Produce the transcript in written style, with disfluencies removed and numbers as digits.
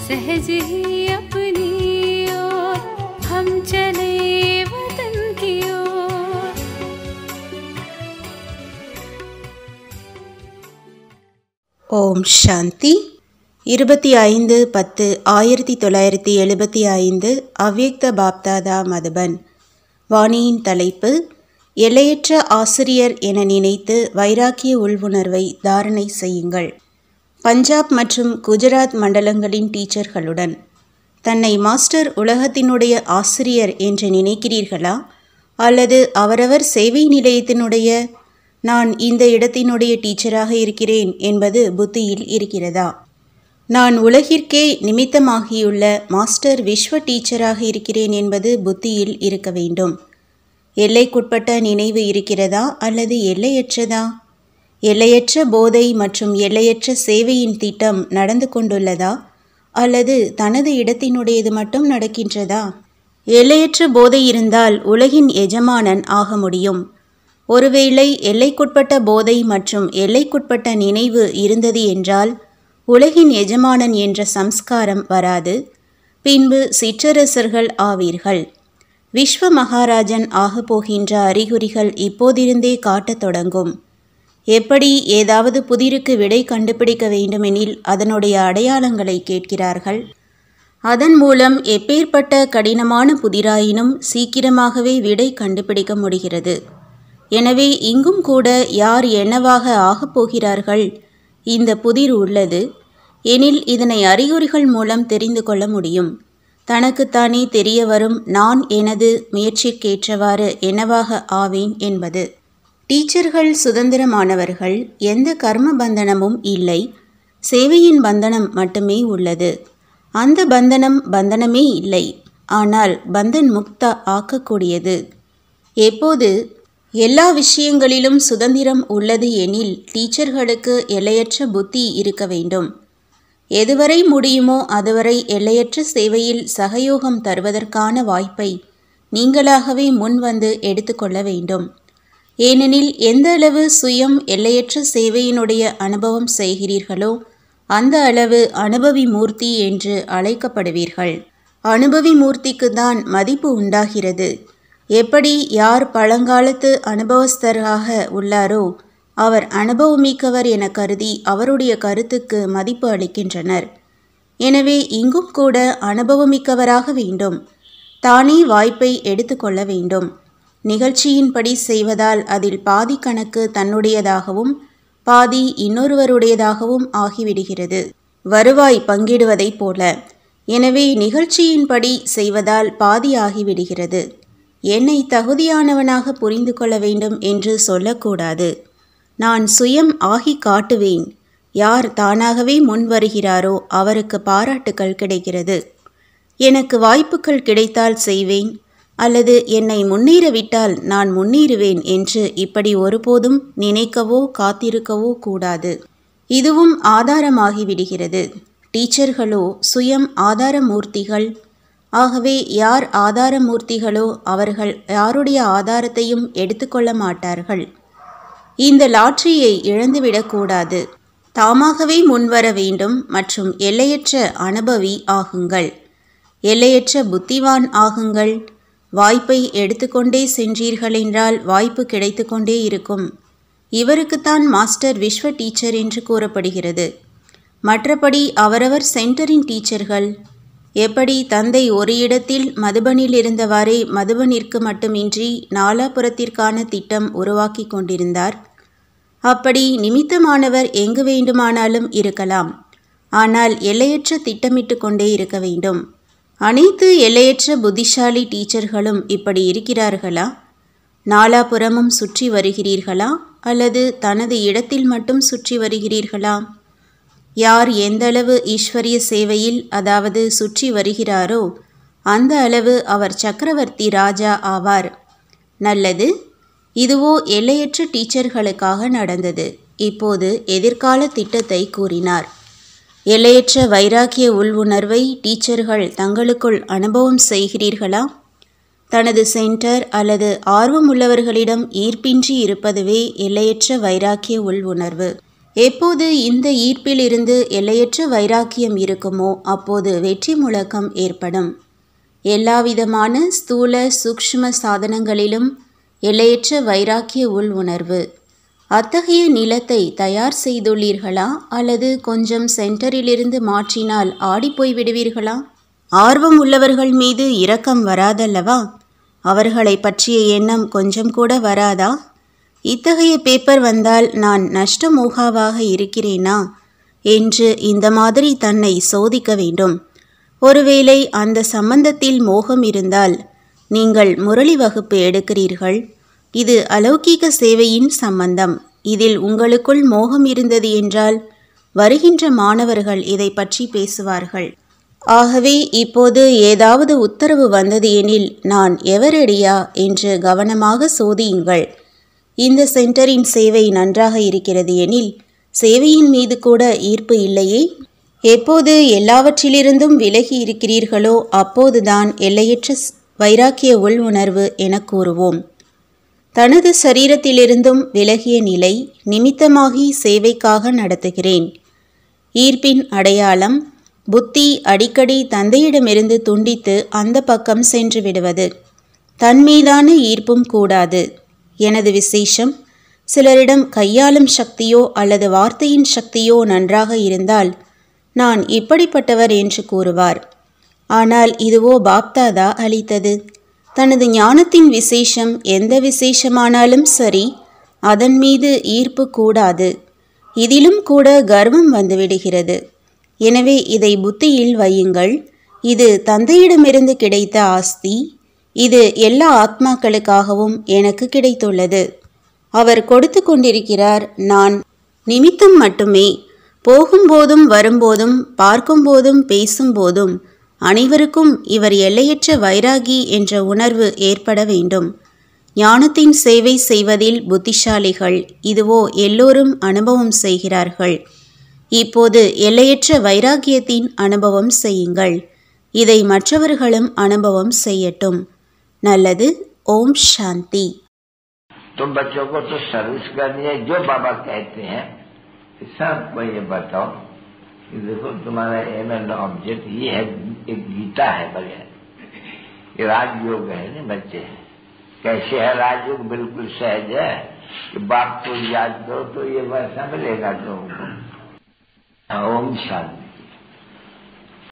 सहज ही अपनी ओर हम चले वतन की ओर। ஓம் சாந்தி 25/10/1975 அவ்யக்த பாப்தாதா மதுபன். வாணியின் தலைப்பு எல்லையற்ற ஆசிரியர் என நினைத்து வைராக்கிய உள்வுணர்வை தாரணை செய்யுங்கள். பஞ்சாப் மற்றும் குஜராத் மண்டலங்களின் டீச்சர்களுடன் தன்னை மாஸ்டர் உலகத்தினுடைய ஆசிரியர் என்று நினைக்கிறீர்களா? அல்லது அவரவர் சேவை நிலையத்தினுடைய நான் இந்த இடத்தினுடைய டீச்சராக இருக்கிறேன் என்பது புத்தியில் இருக்கிறதா? நான் உலகிற்கே நிமித்தமாகியுள்ள மாஸ்டர் விஸ்வ டீச்சராக இருக்கிறேன் என்பது புத்தியில் இருக்க வேண்டும். எல்லைக்குட்பட்ட நினைவு இருக்கிறதா அல்லது எல்லையற்றதா? எல்லையற்ற போதை மற்றும் எல்லையற்ற சேவையின் திட்டம் நடந்து கொண்டுள்ளதா அல்லது தனது இடத்தினுடையது மட்டும் நடக்கின்றதா? எல்லையற்ற போதை இருந்தால் உலகின் எஜமானன் ஆக முடியும். ஒருவேளை எல்லைக்குட்பட்ட போதை மற்றும் எல்லைக்குட்பட்ட நினைவு இருந்தது என்றால் உலகின் எஜமானன் என்ற சம்ஸ்காரம் வராது. பின்பு சிற்றரசர்கள் ஆவீர்கள். விஸ்வ மகாராஜன் ஆகப் போகின்ற அறிகுறிகள் இப்போதிருந்தே காட்டத் தொடங்கும். எப்படி ஏதாவது புதிருக்கு விடை கண்டுபிடிக்க வேண்டுமெனில் அதனுடைய அடையாளங்களை கேட்கிறார்கள். அதன் மூலம் எப்பேற்பட்ட கடினமான புதிராயினும் சீக்கிரமாகவே விடை கண்டுபிடிக்க முடிகிறது. எனவே இங்கும் கூட யார் என்னவாக ஆகப் போகிறார்கள், இந்த புதிர் உள்ளது எனில் இதனை அறிகுறிகள் மூலம் தெரிந்து கொள்ள முடியும். தனக்குத்தானே தெரிய வரும் நான் எனது முயற்சிக்கேற்றவாறு என்னவாக ஆவேன் என்பது. டீச்சர்கள் சுதந்திரமானவர்கள். எந்த கர்ம பந்தனமும் இல்லை. சேவையின் பந்தனம் மட்டுமே உள்ளது. அந்த பந்தனமே இல்லை. ஆனால் பந்தன் முக்தா ஆக்கக்கூடியது. எப்போது எல்லா விஷயங்களிலும் சுதந்திரம் உள்ளது எனில் டீச்சர்களுக்கு எல்லையற்ற புத்தி இருக்க வேண்டும். எதுவரை முடியுமோ அதுவரை எல்லையற்ற சேவையில் சகயோகம் தருவதற்கான வாய்ப்பை நீங்களாகவே முன்வந்து எடுத்துக்கொள்ள வேண்டும். ஏனெனில் எந்த அளவு சுயம் எல்லையற்ற சேவையினுடைய அனுபவம் செய்கிறீர்களோ அந்த அளவு அனுபவி மூர்த்தி என்று அழைக்கப்படுவீர்கள். அனுபவி மூர்த்திக்கு தான் மதிப்பு உண்டாகிறது. எப்படி யார் பழங்காலத்து அனுபவஸ்தராக உள்ளாரோ அவர் அனுபவமிக்கவர் என கருதி அவருடைய கருத்துக்கு மதிப்பு அளிக்கின்றனர். எனவே இங்கும் கூட அனுபவமிக்கவராக வேண்டும். தானே வாய்ப்பை எடுத்துக்கொள்ள வேண்டும். நிகழ்ச்சியின்படி செய்வதால் அதில் பாதி கணக்கு தன்னுடையதாகவும் பாதி இன்னொருவருடையதாகவும் ஆகிவிடுகிறது, வருவாய் பங்கிடுவதைப் போல. எனவே நிகழ்ச்சியின்படி செய்வதால் பாதி ஆகிவிடுகிறது. என்னை தகுதியானவனாக புரிந்து கொள்ள வேண்டும் என்று சொல்லக்கூடாது. நான் சுயம் ஆகி காட்டுவேன். யார் தானாகவே முன் வருகிறாரோ அவருக்கு பாராட்டுக்கள் கிடைக்கிறது. எனக்கு வாய்ப்புகள் கிடைத்தால் செய்வேன், அல்லது என்னை முன்னேறவிட்டால் நான் முன்னேறுவேன் என்று இப்படி ஒருபோதும் நினைக்கவோ காத்திருக்கவோ கூடாது. இதுவும் ஆதாரமாகிவிடுகிறது. டீச்சர்களோ சுயம் ஆதாரமூர்த்திகள். ஆகவே யார் ஆதாரமூர்த்திகளோ அவர்கள் யாருடைய ஆதாரத்தையும் எடுத்துக்கொள்ள மாட்டார்கள். இந்த லாட்டரியை இழந்துவிடக்கூடாது. தாமாகவே முன்வர வேண்டும் மற்றும் எல்லையற்ற அனுபவி ஆகுங்கள். எல்லையற்ற புத்திவான் ஆகுங்கள். வாய்ப்பை எடுத்துக்கொண்டே சென்றீர்கள் என்றால் வாய்ப்பு கிடைத்து கொண்டே இருக்கும். இவருக்குத்தான் மாஸ்டர் விஸ்வ டீச்சர் என்று கூறப்படுகிறது. மற்றபடி அவரவர் சென்டரின் டீச்சர்கள். எப்படி தந்தை ஒரு இடத்தில் மதுபனில் இருந்தவாறே மதுபனிற்கு மட்டுமின்றி நாலாபுரத்திற்கான திட்டம் உருவாக்கி கொண்டிருந்தார். அப்படி நிமித்தமானவர் எங்கு வேண்டுமானாலும் இருக்கலாம். ஆனால் எல்லையற்ற திட்டமிட்டு கொண்டே இருக்க வேண்டும். அனைத்து எல்லையற்ற புத்திசாலி டீச்சர்களும் இப்படி இருக்கிறார்களா? நாலாபுறமும் சுற்றி வருகிறீர்களா அல்லது தனது இடத்தில் மட்டும் சுற்றி வருகிறீர்களா? யார் எந்தளவு ஈஸ்வரிய சேவையில் அதாவது சுற்றி வருகிறாரோ அந்த அளவு அவர் சக்கரவர்த்தி ராஜா ஆவார். நல்லது. இதுவோ எல்லையற்ற டீச்சர்களுக்காக நடந்தது. இப்போது எதிர்கால திட்டத்தை கூறினார். எல்லையற்ற வைராக்கிய உள்வுணர்வை டீச்சர்கள் தங்களுக்குள் அனுபவம் செய்கிறீர்களா? தனது சென்டர் அல்லது ஆர்வமுள்ளவர்களிடம் ஈர்ப்பின்றி இருப்பதுவே எல்லையற்ற வைராக்கிய உள்வுணர்வு. எப்போது இந்த ஈர்ப்பில் இருந்து எல்லையற்ற வைராக்கியம் இருக்குமோ அப்போது வெற்றி முழக்கம் ஏற்படும். எல்லாவிதமான ஸ்தூல சூக்ஷ்ம சாதனங்களிலும் எல்லையற்ற வைராக்கிய உள் உணர்வு. அத்தகைய நிலத்தை தயார் செய்துள்ளீர்களா அல்லது கொஞ்சம் சென்டரிலிருந்து மாற்றினால் ஆடிப்போய் விடுவீர்களா? ஆர்வம் உள்ளவர்கள் மீது இரக்கம் வராதல்லவா? அவர்களை பற்றிய எண்ணம் கொஞ்சம் கூட வராதா? இத்தகைய பேப்பர் வந்தால் நான் நஷ்டமோகாவாக இருக்கிறேனா என்று இந்த மாதிரி தன்னை சோதிக்க வேண்டும். ஒருவேளை அந்த சம்பந்தத்தில் மோகம் இருந்தால் நீங்கள் முரளி வகுப்பு எடுக்கிறீர்கள். இது அலௌகீக சேவையின் சம்பந்தம். இதில் உங்களுக்குள் மோகம் இருந்தது என்றால் வருகின்ற மாணவர்கள் இதை பற்றி பேசுவார்கள். ஆகவே இப்போது ஏதாவது உத்தரவு வந்தது எனில் நான் எவரடியா என்று கவனமாக சோதியுங்கள். இந்த சென்டரின் சேவை நன்றாக இருக்கிறது எனில் சேவையின் மீது கூட ஈர்ப்பு இல்லையே. எப்போது எல்லாவற்றிலிருந்தும் விலகி இருக்கிறீர்களோ அப்போதுதான் எல்லையற்ற வைராக்கிய உள் உணர்வு என கூறுவோம். தனது சரீரத்திலிருந்தும் விலகிய நிலை நிமித்தமாகி சேவைக்காக நடத்துகிறேன். ஈர்ப்பின் அடையாளம் புத்தி அடிக்கடி தந்தையிடமிருந்து துண்டித்து அந்த பக்கம் சென்று விடுவது. தன்மீதான ஈர்ப்பும் கூடாது. எனது விசேஷம் சிலரிடம் கையாளும் சக்தியோ அல்லது வார்த்தையின் சக்தியோ நன்றாக இருந்தால் நான் இப்படிப்பட்டவர் என்று கூறுவார். ஆனால் இதுவோ பாப்தாதா அளித்தது. தனது ஞானத்தின் விசேஷம் எந்த விசேஷமானாலும் சரி அதன் மீது ஈர்ப்பு கூடாது. இதிலும் கூட கர்வம் வந்துவிடுகிறது. எனவே இதை புத்தியில் வையுங்கள். இது தந்தையிடமிருந்து கிடைத்த ஆஸ்தி. இது எல்லா ஆத்மாக்களுக்காகவும் எனக்கு கிடைத்துள்ளது. அவர் கொடுத்து கொண்டிருக்கிறார். நான் நிமித்தம் மட்டுமே. போகும்போதும் வரும்போதும் பார்க்கும்போதும் பேசும்போதும் அனைவருக்கும் இவர் எல்லையற்ற வைராகி என்ற உணர்வு ஏற்பட வேண்டும். ஞானத்தின் சேவை செய்வதில் புத்திசாலிகள் இதுவோ எல்லோரும் அனுபவம் செய்கிறார்கள். இப்போது எல்லையற்ற வைராகியத்தின் அனுபவம் செய்யுங்கள். இதை மற்றவர்களும் அனுபவம் செய்யட்டும். நல்லது. ஓம் சாந்தி. तुम बच्चों को तो सर्विस करनी है जो बाबा कहते हैं सबको ये बताओ कि देखो तुम्हारा एम एंड ऑब्जेक्ट ये है. एक गीता है बगैर ये राजयोग है ना बच्चे. कैसे है राजयोग? बिल्कुल सहज है कि बाप को याद करो तो ये वैसा मिलेगा तुमको. ओम शांति.